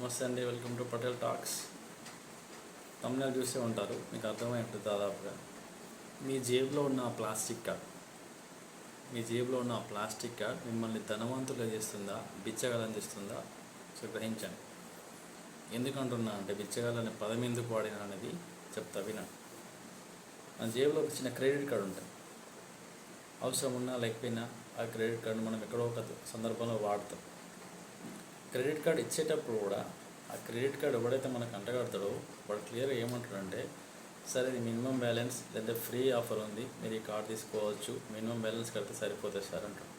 నమస్తే అండి, welcome to Patel talks. Tamil Nadu చూసే ఉంటారు, మీకు అర్థమై ఉంటుంది దాదాపుగా. మీ జేబులో ఉన్న ఆ ప్లాస్టిక్ కార్డ్ మిమ్మల్ని ధనవంతులు చేస్తుందా, బిచ్చగాళ్ళని చేస్తుందా? సో గ్రహించండి. ఎందుకంటున్నా అంటే బిచ్చగాళ్ళని పదం ఎందుకు వాడినా అనేది చెప్తా వినండి. మన జేబులో ఒక చిన్న క్రెడిట్ కార్డు ఉంటుంది. అవసరం ఉన్నా లేకపోయినా ఆ క్రెడిట్ కార్డు మనం ఎక్కడో ఒక సందర్భంలో వాడతాం. క్రెడిట్ కార్డు ఇచ్చేటప్పుడు కూడా ఆ క్రెడిట్ కార్డు ఎవడైతే మనకు అంటగడతాడో వాడు క్లియర్గా ఏమంటాడంటే, సరే ఇది మినిమం బ్యాలెన్స్ లేదా ఫ్రీ ఆఫర్ ఉంది, మీరు ఈ కార్డు తీసుకోవచ్చు, మినిమం బ్యాలెన్స్ కడితే సరిపోతుంది సార్ అంటాడు.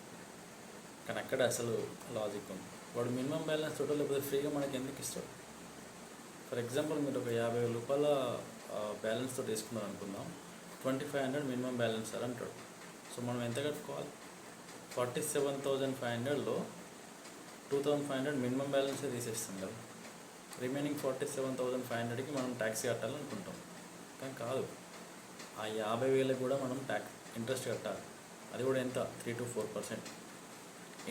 కానీ అక్కడ అసలు లాజిక్ ఉంది. వాడు మినిమం బ్యాలెన్స్ తోటో లేకపోతే ఫ్రీగా మనకి ఎందుకు ఇస్తాడు? ఫర్ ఎగ్జాంపుల్ మీరు ఒక 50,000 రూపాయల బ్యాలెన్స్ తోటి తీసుకున్నాం అనుకుందాం, 2500 మినిమం బ్యాలెన్స్ సార్ అంటాడు. సో మనం ఎంత కట్టుకోవాలి? 47,500లో 2,500 మినిమం బ్యాలెన్సే తీసేస్తాం కదా. రిమైనింగ్ 47,500కి మనం ట్యాక్స్ కట్టాలనుకుంటాం. కానీ కాదు, ఆ 50,000 కూడా మనం ఇంట్రెస్ట్ కట్టాలి. అది కూడా ఎంత? 3 to 4%.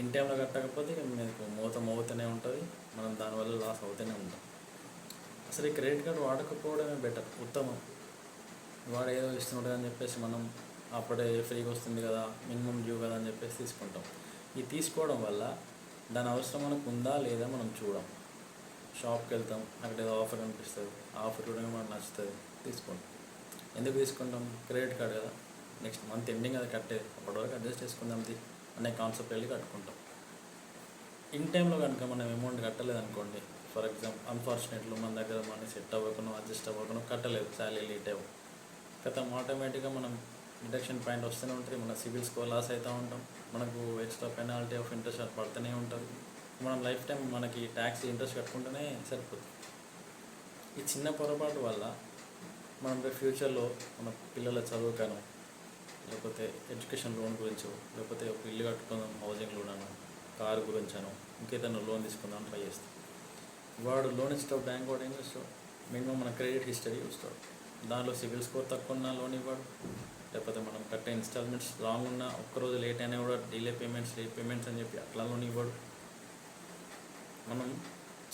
ఇన్ టైంలో కట్టకపోతే మీకు మోతనే ఉంటుంది, మనం దానివల్ల లాస్ అవుతూనే ఉంటాం. అసలు ఈ క్రెడిట్ కార్డు వాడకపోవడమే బెటర్, ఉత్తమం. వాడు ఏదో ఇస్తున్నాడు అని చెప్పేసి మనం అప్పుడే ఫ్రీగా వస్తుంది కదా, మినిమం డ్యూ కదా అని చెప్పేసి తీసుకుంటాం. ఇది తీసుకోవడం వల్ల దాని అవసరం మనకు ఉందా లేదా మనం చూడం. షాప్కి వెళ్తాం, అక్కడ ఏదో ఆఫర్ అనిపిస్తుంది, ఆఫర్ కూడా మనకు నచ్చుతుంది, తీసుకుంటాం. ఎందుకు తీసుకుంటాం? క్రెడిట్ కార్డు కదా, నెక్స్ట్ మంత్ ఎండింగ్ అది కట్టేది, అప్పటివరకు అడ్జస్ట్ చేసుకుందాం అనే కాన్సెప్ట్ వెళ్ళి కట్టుకుంటాం. ఇన్ టైంలో కనుక మనం అమౌంట్ కట్టలేదనుకోండి, ఫర్ ఎగ్జాంపుల్ అన్ఫార్చునేట్లు మన దగ్గర మనీ సెట్ అవ్వకనో అడ్జస్ట్ అవ్వకనో కట్టలేదు, శాలరీ లేట్ అవ్వ గతం ఆటోమేటిక్గా మనం డిడక్షన్ పాయింట్ వస్తూనే ఉంటుంది, మన సివిల్ స్కోర్ లాస్ అవుతూ ఉంటాం, మనకు ఎక్స్ట్రా పెనాల్టీ ఆఫ్ ఇంట్రెస్ట్ పడుతూనే ఉంటుంది. మనం లైఫ్ టైం మనకి ట్యాక్స్ ఇంట్రెస్ట్ కట్టుకుంటూనే సరిపోతుంది. ఈ చిన్న పొరపాటు వల్ల మనం ఫ్యూచర్లో మన పిల్లల చదువుకనో లేకపోతే ఎడ్యుకేషన్ లోన్ గురించో లేకపోతే ఒక ఇల్లు కట్టుకుందాం హౌసింగ్ లోన్ అనో కారు గురించనో ఇంకేదైనా లోన్ తీసుకుందాం ట్రై చేస్తాం. వాడు లోన్ ఇస్తాడు, బ్యాంక్ వాడు ఏం చేస్తాడు? మినిమం మన క్రెడిట్ హిస్టరీ చూస్తాడు. దానిలో సివిల్ స్కోర్ తక్కువ ఉన్నా లోన్ ఇవ్వడు, లేకపోతే మనం కట్టే ఇన్స్టాల్మెంట్స్ రాంగ్ ఉన్నా ఒక్కరోజు లేట్ అయినా కూడా లేట్ పేమెంట్స్ అని చెప్పి అట్లా లోన్ ఇవ్వడు. మనం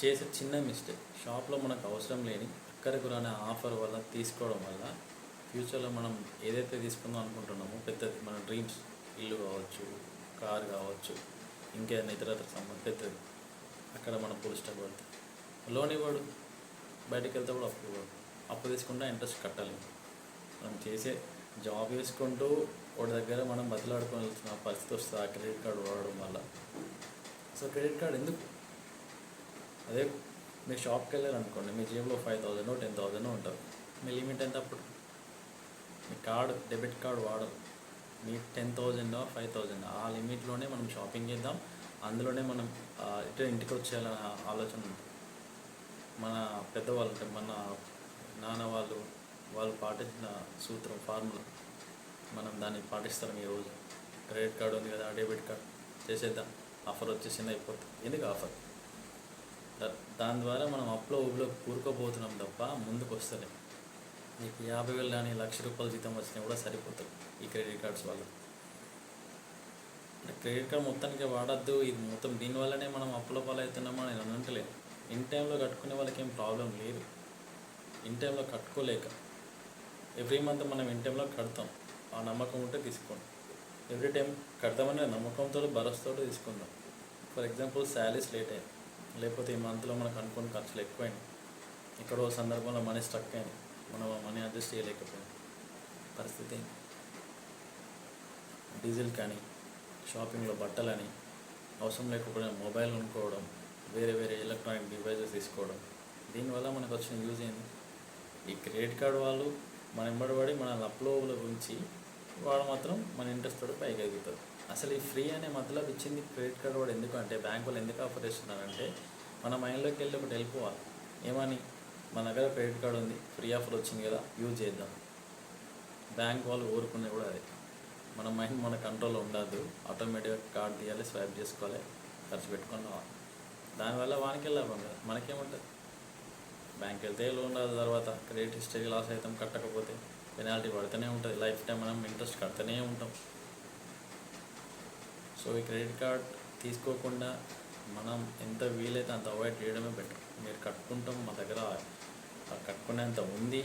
చేసే చిన్న మిస్టేక్, షాప్లో మనకు అవసరం లేని అక్కడికి రాని ఆఫర్ వల్ల తీసుకోవడం వల్ల ఫ్యూచర్లో మనం ఏదైతే తీసుకుందాం అనుకుంటున్నామో పెద్దది, మన డ్రీమ్స్, ఇల్లు కావచ్చు, కారు కావచ్చు, ఇంకేదైనా ఇతరత్ర సంబంధం పెద్దది, అక్కడ మనం ఫుల్ స్టాప్ పడుతుంది. లోన్ ఇవ్వడు, బయటకు వెళ్తే కూడా అప్పు ఇవ్వడు. అప్పు తీసుకుంటే ఇంట్రెస్ట్ కట్టాలి. మనం చేసే జాబ్ చేసుకుంటూ వాడి దగ్గర మనం బతిలాడుకోవాల్సిన పరిస్థితి వస్తుంది ఆ క్రెడిట్ కార్డు వాడడం వల్ల. సో క్రెడిట్ కార్డు ఎందుకు? అదే మీరు షాప్కి వెళ్ళారనుకోండి, మీ జేబులో 5,000 10,000 ఉంటుంది, మీ లిమిట్ ఎంత? అప్పుడు మీ కార్డు, డెబిట్ కార్డు వాడరు, మీ 10,000 5,000 ఆ లిమిట్లోనే మనం షాపింగ్ చేద్దాం, అందులోనే మనం ఇంటికి వచ్చేయాలనే ఆలోచన ఉంటుంది. మన పెద్దవాళ్ళు అంటే మన నాన్న వాళ్ళు పాటించిన సూత్రం, ఫార్ములా, మనం దాన్ని పాటిస్తాం. ఈరోజు క్రెడిట్ కార్డు ఉంది కదా, డెబిట్ కార్డు చేసేద్దాం, ఆఫర్ వచ్చేసింది, అయిపోతుంది. ఎందుకు ఆఫర్? దాని ద్వారా మనం అప్లో ఊబిలో కూరుకోబోతున్నాం తప్ప ముందుకు వస్తలే. మీకు 50,000 కానీ 1,00,000 రూపాయల జీతం వచ్చినా కూడా సరిపోతుంది ఈ క్రెడిట్ కార్డ్స్ వల్ల. క్రెడిట్ కార్డ్ మొత్తానికి వాడద్దు, ఇది మొత్తం దీనివల్లనే మనం అప్పుల పాలు అవుతున్నామో నేను అనట్లేదు. ఇన్ టైంలో కట్టుకునే వాళ్ళకి ఏం ప్రాబ్లం లేదు. ఇన్ టైంలో కట్టుకోలేక ఎవ్రీ మంత్ మనం ఇన్ టైంలో కడతాం, ఆ నమ్మకం ఉంటే తీసుకోండి. ఎవ్రీ టైం కడతామనే నమ్మకంతో భరోసాతో తీసుకుందాం. ఫర్ ఎగ్జాంపుల్ శాలరీస్ లేట్ అయ్యాయి, లేకపోతే ఈ మంత్లో మనకు అనుకున్న ఖర్చులు ఎక్కువైనాయి, ఎక్కడో సందర్భంలో మనీ స్ట్రక్ అయింది, మనం మనీ అడ్జస్ట్ చేయలేకపోయాం, పరిస్థితి డీజిల్ కానీ షాపింగ్లో బట్టలని అవసరం లేకపోయినా మొబైల్ కొనుక్కోవడం, వేరే ఎలక్ట్రానిక్ డివైజెస్ తీసుకోవడం, దీనివల్ల మనకు వచ్చిన యూజ్ ఏంది? ఈ క్రెడిట్ కార్డు వాళ్ళు మన వెంబడి మన అప్లోల గురించి వాడు మాత్రం మన ఇంట్రెస్ట్ తోటి పైకి ఎగుతారు. అసలు ఈ ఫ్రీ అనే మధ్యలో ఇచ్చింది క్రెడిట్ కార్డు వాడు ఎందుకు అంటే, బ్యాంక్ వాళ్ళు ఎందుకు ఆఫర్ చేస్తున్నారంటే మన మైండ్లోకి వెళ్ళి ఒకటి వెళ్ళిపోవాలి, ఏమని? మన దగ్గర క్రెడిట్ కార్డు ఉంది, ఫ్రీ ఆఫర్ వచ్చింది కదా, యూజ్ చేద్దాం. బ్యాంక్ వాళ్ళు ఊరుకునే కూడా అదే, మన మైండ్ మన కంట్రోల్లో ఉండదు, ఆటోమేటిక్గా కార్డు తీయాలి, స్వైప్ చేసుకోవాలి, ఖర్చు పెట్టుకొని రావాలి. దానివల్ల వానికి లాభం కదా, మనకేముంటుంది? బ్యాంక్ వెళ్తే లోన్ రాదు, తర్వాత క్రెడిట్ హిస్టరీ లాస్ అవుతాం, కట్టకపోతే పెనాల్టీ పడుతూనే ఉంటుంది, లైఫ్ టైం మనం ఇంట్రెస్ట్ కడుతూనే ఉంటాం. సో ఈ క్రెడిట్ కార్డ్ తీసుకోకుండా మనం ఎంత వీలైతే అంత అవాయిడ్ చేయడమే బెటర్. మీరు కట్టుకుంటాం మా దగ్గర కట్టుకునేంత ఉంది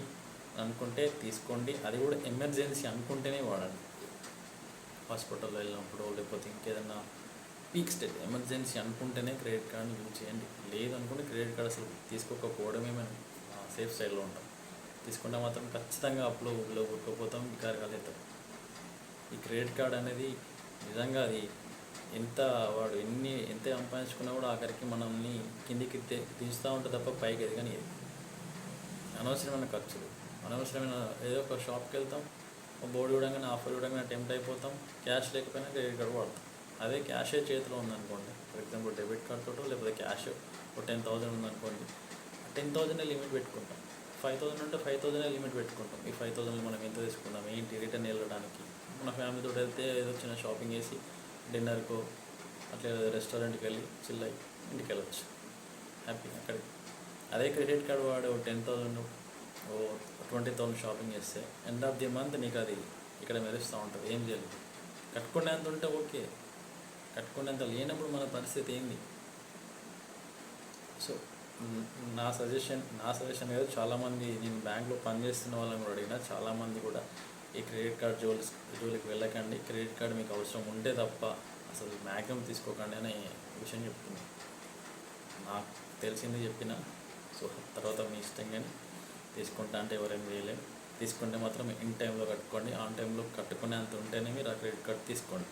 అనుకుంటే తీసుకోండి. అది కూడా ఎమర్జెన్సీ అనుకుంటేనే వాడండి. హాస్పిటల్లో వెళ్ళినప్పుడు లేకపోతే ఇంకేదన్నా పీక్ స్టేజ్ ఎమర్జెన్సీ అనుకుంటేనే క్రెడిట్ కార్డ్ని యూజ్ చేయండి. లేదనుకుంటే క్రెడిట్ కార్డ్ అసలు తీసుకోకపోవడమే మనం సేఫ్ సైడ్లో ఉంటాం. తీసుకుంటే మాత్రం ఖచ్చితంగా అప్పులో కూరుకుపోతాం, వికారకాలు. ఈ క్రెడిట్ కార్డ్ అనేది నిజంగా అది వాడు ఎంత సంపాదించుకున్నా కూడా ఆఖరికి మనల్ని కిందికి దించుతూ ఉంటుంది తప్ప పైకి ఎదగని. అనవసరమైన ఖర్చులు, అనవసరమైన ఏదో ఒక షాప్కి వెళ్తాం, బోర్డు చూడంగానే ఆఫర్ చూడంగానే టెంప్ట్ అయిపోతాం, క్యాష్ లేకపోయినా క్రెడిట్ కార్డ్ వాడతాం. అదే క్యాషే చేతిలో ఉందనుకోండి, ఫర్ ఎగ్జాంపుల్ డెబిట్ కార్డ్ తోటో లేకపోతే క్యాష్ ఒక 10,000 ఉందనుకోండి, 10,000 లిమిట్ పెట్టుకుంటాం. 5,000 ఉంటే 5,000 లిమిట్ పెట్టుకుంటాం. ఈ 5,000 మనం ఎంత తీసుకుందాం ఏంటి రిటర్న్ వెళ్ళడానికి. మన ఫ్యామిలీతో వెళ్తే ఏదో చిన్న షాపింగ్ చేసి డిన్నర్కో అట్లా రెస్టారెంట్కి వెళ్ళి చిల్ అయ్యి ఇంటికి వెళ్ళచ్చు హ్యాపీగా అక్కడికి. అదే క్రెడిట్ కార్డ్ వాడు 10,000 20,000 షాపింగ్ చేస్తే ఎండ్ ఆఫ్ ది మంత్ నీకు అది ఇక్కడ మెరుస్తూ ఉంటుంది. ఏం చేయలేదు. కట్టుకునేంత ఉంటే ఓకే, కట్టుకునేంత లేనప్పుడు మన పరిస్థితి ఏంది? సో నా సజెషన్ కాదు, చాలామంది నేను బ్యాంక్లో పనిచేస్తున్న వాళ్ళని కూడా అడిగినా చాలామంది కూడా ఈ క్రెడిట్ కార్డ్ జోలికి వెళ్ళకండి. క్రెడిట్ కార్డ్ మీకు అవసరం ఉంటే తప్ప అసలు మ్యాక్సిమం తీసుకోకండి అనే విషయం చెప్తున్నాను. నాకు తెలిసింది చెప్పిన. సో తర్వాత మీ ఇష్టం, కానీ తీసుకుంటా అంటే ఎవరేం చేయలేము. తీసుకుంటే మాత్రం ఇన్ టైంలో కట్టుకోండి. ఆన్ టైంలో కట్టుకునేంత ఉంటేనే మీరు ఆ క్రెడిట్ కార్డ్ తీసుకోండి.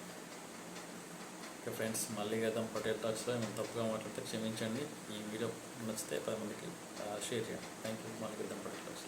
ఓకే ఫ్రెండ్స్, మళ్ళీ కదా పటేల్ టాక్స్లో మేము తప్పుగా మాట్లాడితే క్షమించండి. ఈ వీడియో నచ్చితే 10 మందికి షేర్ చేయండి. Thank you. మళ్ళీ కదా పటేల్ టాక్స్.